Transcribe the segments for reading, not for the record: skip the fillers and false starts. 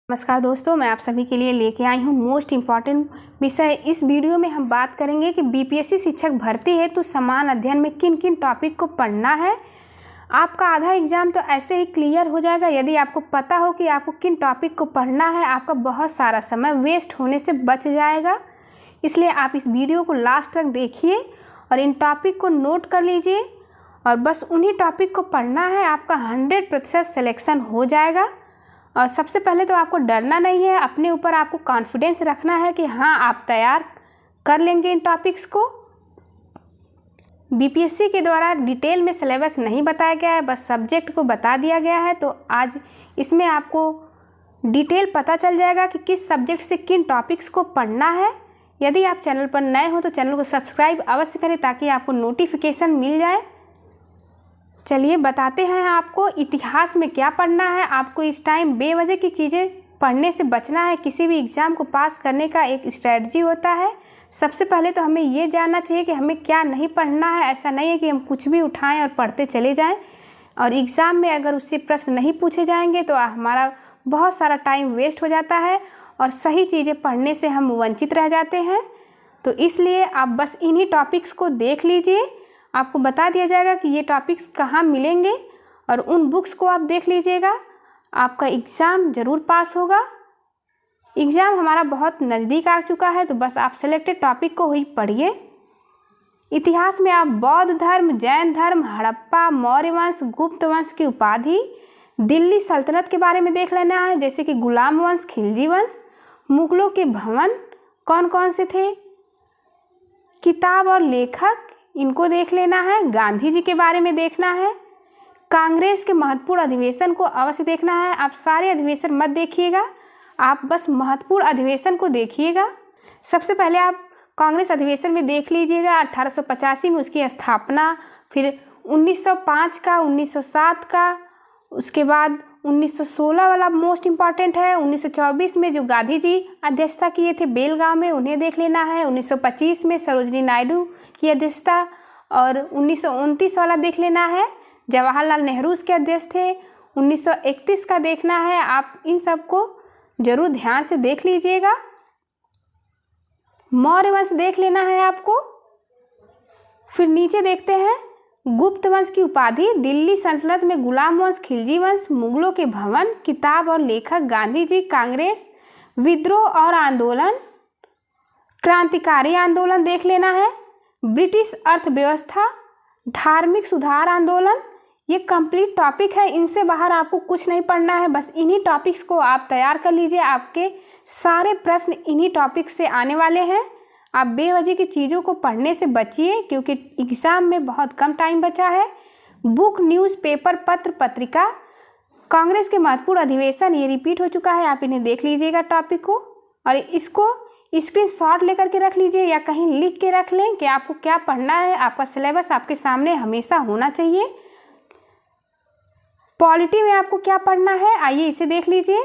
नमस्कार दोस्तों, मैं आप सभी के लिए लेके आई हूँ मोस्ट इम्पॉर्टेंट विषय। इस वीडियो में हम बात करेंगे कि बीपीएससी शिक्षक भर्ती है तो समान अध्ययन में किन किन टॉपिक को पढ़ना है। आपका आधा एग्जाम तो ऐसे ही क्लियर हो जाएगा यदि आपको पता हो कि आपको किन टॉपिक को पढ़ना है। आपका बहुत सारा समय वेस्ट होने से बच जाएगा, इसलिए आप इस वीडियो को लास्ट तक देखिए और इन टॉपिक को नोट कर लीजिए और बस उन्हीं टॉपिक को पढ़ना है। आपका 100% सिलेक्शन हो जाएगा। और सबसे पहले तो आपको डरना नहीं है, अपने ऊपर आपको कॉन्फिडेंस रखना है कि हाँ आप तैयार कर लेंगे इन टॉपिक्स को। बीपीएससी के द्वारा डिटेल में सिलेबस नहीं बताया गया है, बस सब्जेक्ट को बता दिया गया है। तो आज इसमें आपको डिटेल पता चल जाएगा कि किस सब्जेक्ट से किन टॉपिक्स को पढ़ना है। यदि आप चैनल पर नए हो तो चैनल को सब्सक्राइब अवश्य करें ताकि आपको नोटिफिकेशन मिल जाए। चलिए बताते हैं आपको इतिहास में क्या पढ़ना है। आपको इस टाइम बेवजह की चीज़ें पढ़ने से बचना है। किसी भी एग्ज़ाम को पास करने का एक स्ट्रेटजी होता है। सबसे पहले तो हमें ये जानना चाहिए कि हमें क्या नहीं पढ़ना है। ऐसा नहीं है कि हम कुछ भी उठाएं और पढ़ते चले जाएं और एग्ज़ाम में अगर उससे प्रश्न नहीं पूछे जाएंगे तो हमारा बहुत सारा टाइम वेस्ट हो जाता है और सही चीज़ें पढ़ने से हम वंचित रह जाते हैं। तो इसलिए आप बस इन्हीं टॉपिक्स को देख लीजिए। आपको बता दिया जाएगा कि ये टॉपिक्स कहाँ मिलेंगे और उन बुक्स को आप देख लीजिएगा। आपका एग्ज़ाम ज़रूर पास होगा। एग्ज़ाम हमारा बहुत नज़दीक आ चुका है, तो बस आप सेलेक्टेड टॉपिक को ही पढ़िए। इतिहास में आप बौद्ध धर्म, जैन धर्म, हड़प्पा, मौर्य वंश, गुप्त वंश की उपाधि, दिल्ली सल्तनत के बारे में देख लेना है, जैसे कि गुलाम वंश, खिलजी वंश, मुगलों के भवन कौन कौन से थे, किताब और लेखक इनको देख लेना है, गांधी जी के बारे में देखना है, कांग्रेस के महत्वपूर्ण अधिवेशन को अवश्य देखना है। आप सारे अधिवेशन मत देखिएगा, आप बस महत्वपूर्ण अधिवेशन को देखिएगा। सबसे पहले आप कांग्रेस अधिवेशन में देख लीजिएगा 1885 में उसकी स्थापना, फिर 1905 का, 1907 का, उसके बाद 1916 वाला मोस्ट इम्पॉर्टेंट है। 1924 में जो गांधी जी अध्यक्षता किए थे बेलगांव में, उन्हें देख लेना है। 1925 में सरोजिनी नायडू की अध्यक्षता और 1929 वाला देख लेना है, जवाहरलाल नेहरू उसके अध्यक्ष थे। 1931 का देखना है। आप इन सब को जरूर ध्यान से देख लीजिएगा। मौर्य वंश देख लेना है आपको। फिर नीचे देखते हैं गुप्त वंश की उपाधि, दिल्ली सल्तनत में गुलाम वंश, खिलजी वंश, मुगलों के भवन, किताब और लेखक, गांधी जी, कांग्रेस, विद्रोह और आंदोलन, क्रांतिकारी आंदोलन देख लेना है, ब्रिटिश अर्थव्यवस्था, धार्मिक सुधार आंदोलन। ये कंप्लीट टॉपिक है, इनसे बाहर आपको कुछ नहीं पढ़ना है। बस इन्हीं टॉपिक्स को आप तैयार कर लीजिए। आपके सारे प्रश्न इन्हीं टॉपिक से आने वाले हैं। आप बेवजह की चीज़ों को पढ़ने से बचिए क्योंकि एग्ज़ाम में बहुत कम टाइम बचा है। बुक, न्यूज़पेपर, पत्र, पत्रिका, कांग्रेस के महत्वपूर्ण अधिवेशन, ये रिपीट हो चुका है, आप इन्हें देख लीजिएगा टॉपिक को और इसको स्क्रीनशॉट लेकर के रख लीजिए या कहीं लिख के रख लें कि आपको क्या पढ़ना है। आपका सिलेबस आपके सामने हमेशा होना चाहिए। पॉलिटी में आपको क्या पढ़ना है, आइए इसे देख लीजिए।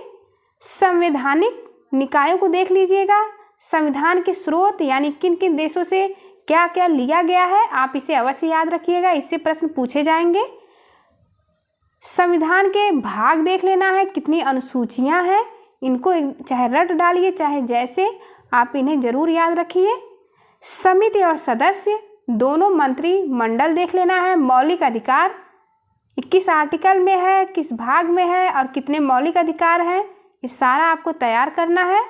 संवैधानिक निकायों को देख लीजिएगा। संविधान के स्रोत यानी किन किन देशों से क्या क्या लिया गया है, आप इसे अवश्य याद रखिएगा, इससे प्रश्न पूछे जाएंगे। संविधान के भाग देख लेना है, कितनी अनुसूचियां हैं, इनको चाहे रट डालिए चाहे जैसे, आप इन्हें जरूर याद रखिए। समिति और सदस्य दोनों मंत्रिमंडल देख लेना है। मौलिक अधिकार किस आर्टिकल में है, किस भाग में है और कितने मौलिक अधिकार हैं, ये सारा आपको तैयार करना है।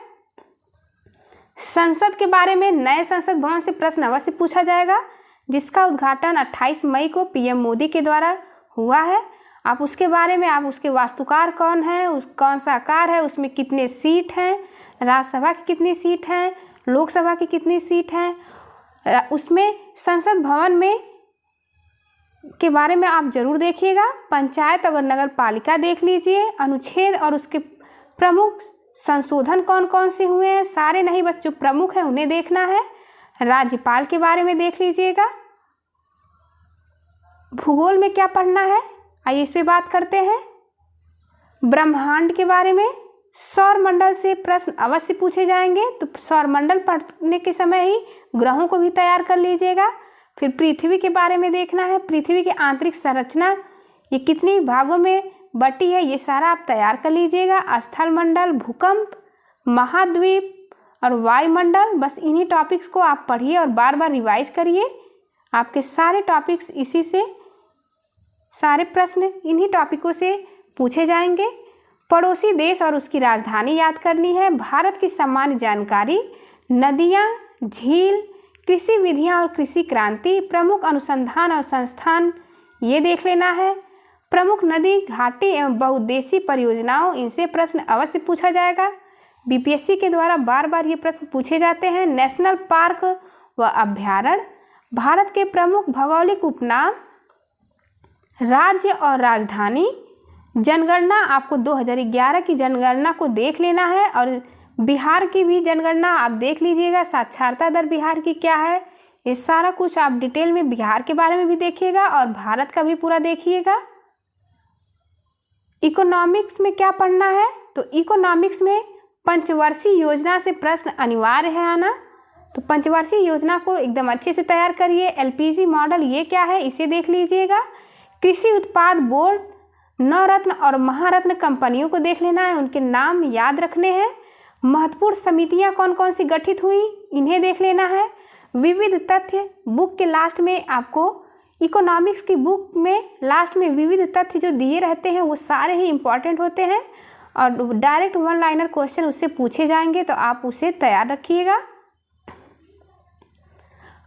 संसद के बारे में नए संसद भवन से प्रश्न अवश्य पूछा जाएगा, जिसका उद्घाटन 28 मई को पीएम मोदी के द्वारा हुआ है। आप उसके बारे में, आप उसके वास्तुकार कौन है, कौन सा आकार है, उसमें कितने सीट हैं, राज्यसभा की कितनी सीट हैं, लोकसभा की कितनी सीट हैं, उसमें संसद भवन में के बारे में आप जरूर देखिएगा। पंचायत और नगर पालिका देख लीजिए। अनुच्छेद और उसके प्रमुख संशोधन कौन कौन से हुए हैं, सारे नहीं बस जो प्रमुख हैं उन्हें देखना है। राज्यपाल के बारे में देख लीजिएगा। भूगोल में क्या पढ़ना है, आइए इस पे बात करते हैं। ब्रह्मांड के बारे में, सौरमंडल से प्रश्न अवश्य पूछे जाएंगे, तो सौरमंडल पढ़ने के समय ही ग्रहों को भी तैयार कर लीजिएगा। फिर पृथ्वी के बारे में देखना है। पृथ्वी की आंतरिक संरचना, ये कितने भागों में बटी है, ये सारा आप तैयार कर लीजिएगा। स्थल मंडल, भूकंप, महाद्वीप और वायुमंडल, बस इन्हीं टॉपिक्स को आप पढ़िए और बार बार रिवाइज करिए। आपके सारे टॉपिक्स इसी से, सारे प्रश्न इन्हीं टॉपिकों से पूछे जाएंगे। पड़ोसी देश और उसकी राजधानी याद करनी है। भारत की सामान्य जानकारी, नदियाँ, झील, कृषि विधियाँ और कृषि क्रांति, प्रमुख अनुसंधान और संस्थान ये देख लेना है। प्रमुख नदी, घाटी एवं बहुउद्देशीय परियोजनाओं, इनसे प्रश्न अवश्य पूछा जाएगा। बीपीएससी के द्वारा बार बार ये प्रश्न पूछे जाते हैं। नेशनल पार्क व अभ्यारण्य, भारत के प्रमुख भौगोलिक उपनाम, राज्य और राजधानी, जनगणना, आपको 2011 की जनगणना को देख लेना है और बिहार की भी जनगणना आप देख लीजिएगा। साक्षरता दर बिहार की क्या है, ये सारा कुछ आप डिटेल में बिहार के बारे में भी देखिएगा और भारत का भी पूरा देखिएगा। इकोनॉमिक्स में क्या पढ़ना है, तो इकोनॉमिक्स में पंचवर्षीय योजना से प्रश्न अनिवार्य है आना, तो पंचवर्षीय योजना को एकदम अच्छे से तैयार करिए। एलपीजी मॉडल ये क्या है, इसे देख लीजिएगा। कृषि उत्पाद बोर्ड, नवरत्न और महारत्न कंपनियों को देख लेना है, उनके नाम याद रखने हैं। महत्वपूर्ण समितियां कौन कौन सी गठित हुई, इन्हें देख लेना है। विविध तथ्य, बुक के लास्ट में आपको, इकोनॉमिक्स की बुक में लास्ट में विविध तथ्य जो दिए रहते हैं वो सारे ही इम्पॉर्टेंट होते हैं और डायरेक्ट वन लाइनर क्वेश्चन उससे पूछे जाएंगे, तो आप उसे तैयार रखिएगा।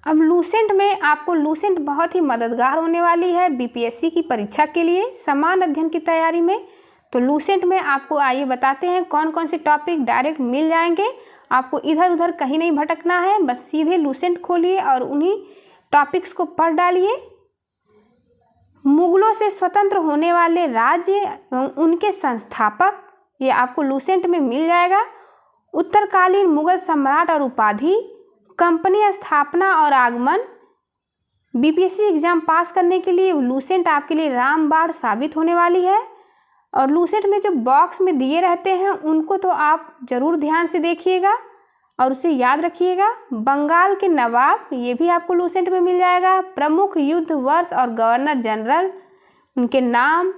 अब लूसेंट में आपको, लूसेंट बहुत ही मददगार होने वाली है बीपीएससी की परीक्षा के लिए समान अध्ययन की तैयारी में। तो लूसेंट में आपको आइए बताते हैं कौन कौन से टॉपिक डायरेक्ट मिल जाएंगे। आपको इधर उधर कहीं नहीं भटकना है, बस सीधे लूसेंट खोलिए और उन्हीं टॉपिक्स को पढ़ डालिए। मुगलों से स्वतंत्र होने वाले राज्य एवं उनके संस्थापक, ये आपको लूसेंट में मिल जाएगा। उत्तरकालीन मुगल सम्राट और उपाधि, कंपनी स्थापना और आगमन, बीपीएससी एग्जाम पास करने के लिए लूसेंट आपके लिए रामबाण साबित होने वाली है। और लूसेंट में जो बॉक्स में दिए रहते हैं उनको तो आप ज़रूर ध्यान से देखिएगा और उसे याद रखिएगा। बंगाल के नवाब, ये भी आपको लूसेंट में मिल जाएगा। प्रमुख युद्ध वर्ष और गवर्नर जनरल, उनके नाम,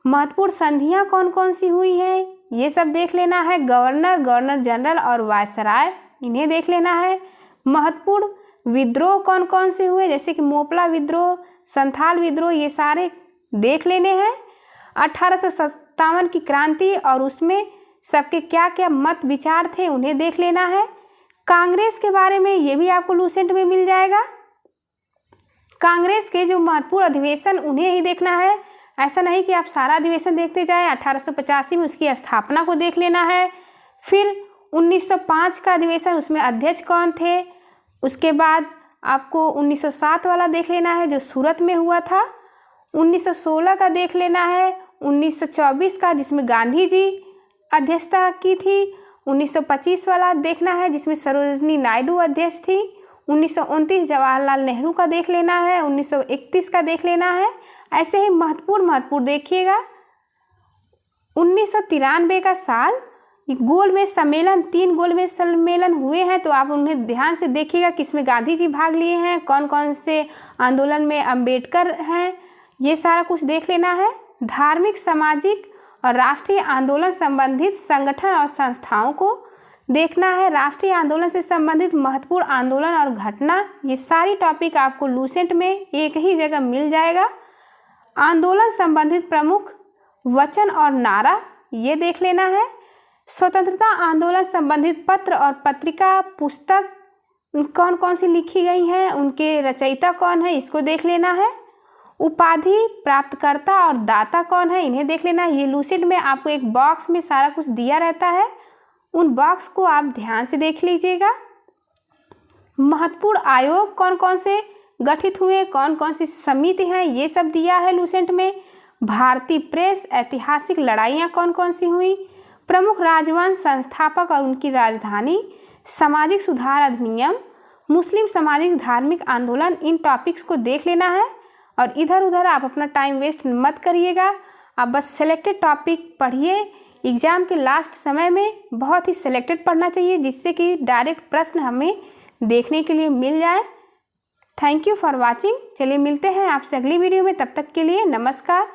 महत्वपूर्ण संधियाँ कौन कौन सी हुई हैं, ये सब देख लेना है। गवर्नर, गवर्नर जनरल और वायसराय, इन्हें देख लेना है। महत्वपूर्ण विद्रोह कौन कौन से हुए, जैसे कि मोपला विद्रोह, संथाल विद्रोह, ये सारे देख लेने हैं। 1857 की क्रांति और उसमें सबके क्या क्या मत विचार थे, उन्हें देख लेना है। कांग्रेस के बारे में ये भी आपको लूसेंट में मिल जाएगा। कांग्रेस के जो महत्वपूर्ण अधिवेशन उन्हें ही देखना है, ऐसा नहीं कि आप सारा अधिवेशन देखते जाएं। 1885 में उसकी स्थापना को देख लेना है। फिर 1905 का अधिवेशन, उसमें अध्यक्ष कौन थे। उसके बाद आपको 1907 वाला देख लेना है जो सूरत में हुआ था। 1916 का देख लेना है। 1924 का जिसमें गांधी जी अध्यक्षता की थी। 1925 वाला देखना है जिसमें सरोजिनी नायडू अध्यक्ष थी। 1929 जवाहरलाल नेहरू का देख लेना है। 1931 का देख लेना है। ऐसे ही महत्वपूर्ण देखिएगा। 1993 का साल गोलमेज सम्मेलन, 3 गोलमेज सम्मेलन हुए हैं, तो आप उन्हें ध्यान से देखिएगा किसमें गांधी जी भाग लिए हैं, कौन कौन से आंदोलन में अंबेडकर हैं, ये सारा कुछ देख लेना है। धार्मिक, सामाजिक और राष्ट्रीय आंदोलन संबंधित संगठन और संस्थाओं को देखना है। राष्ट्रीय आंदोलन से संबंधित महत्वपूर्ण आंदोलन और घटना, ये सारी टॉपिक आपको लूसेंट में एक ही जगह मिल जाएगा। आंदोलन संबंधित प्रमुख वचन और नारा, ये देख लेना है। स्वतंत्रता आंदोलन संबंधित पत्र और पत्रिका, पुस्तक कौन कौन सी लिखी गई हैं, उनके रचयिता कौन है, इसको देख लेना है। उपाधि, प्राप्तकर्ता और दाता कौन है, इन्हें देख लेना है। ये लूसेंट में आपको एक बॉक्स में सारा कुछ दिया रहता है, उन बॉक्स को आप ध्यान से देख लीजिएगा। महत्वपूर्ण आयोग कौन कौन से गठित हुए, कौन कौन सी समिति हैं, ये सब दिया है लूसेंट में। भारतीय प्रेस, ऐतिहासिक लड़ाइयाँ कौन कौन सी हुई, प्रमुख राजवंश, संस्थापक और उनकी राजधानी, सामाजिक सुधार अधिनियम, मुस्लिम सामाजिक धार्मिक आंदोलन, इन टॉपिक्स को देख लेना है। और इधर उधर आप अपना टाइम वेस्ट मत करिएगा, आप बस सिलेक्टेड टॉपिक पढ़िए। एग्ज़ाम के लास्ट समय में बहुत ही सिलेक्टेड पढ़ना चाहिए जिससे कि डायरेक्ट प्रश्न हमें देखने के लिए मिल जाए। Thank you for watching. चलिए मिलते हैं आपसे अगली वीडियो में, तब तक के लिए नमस्कार।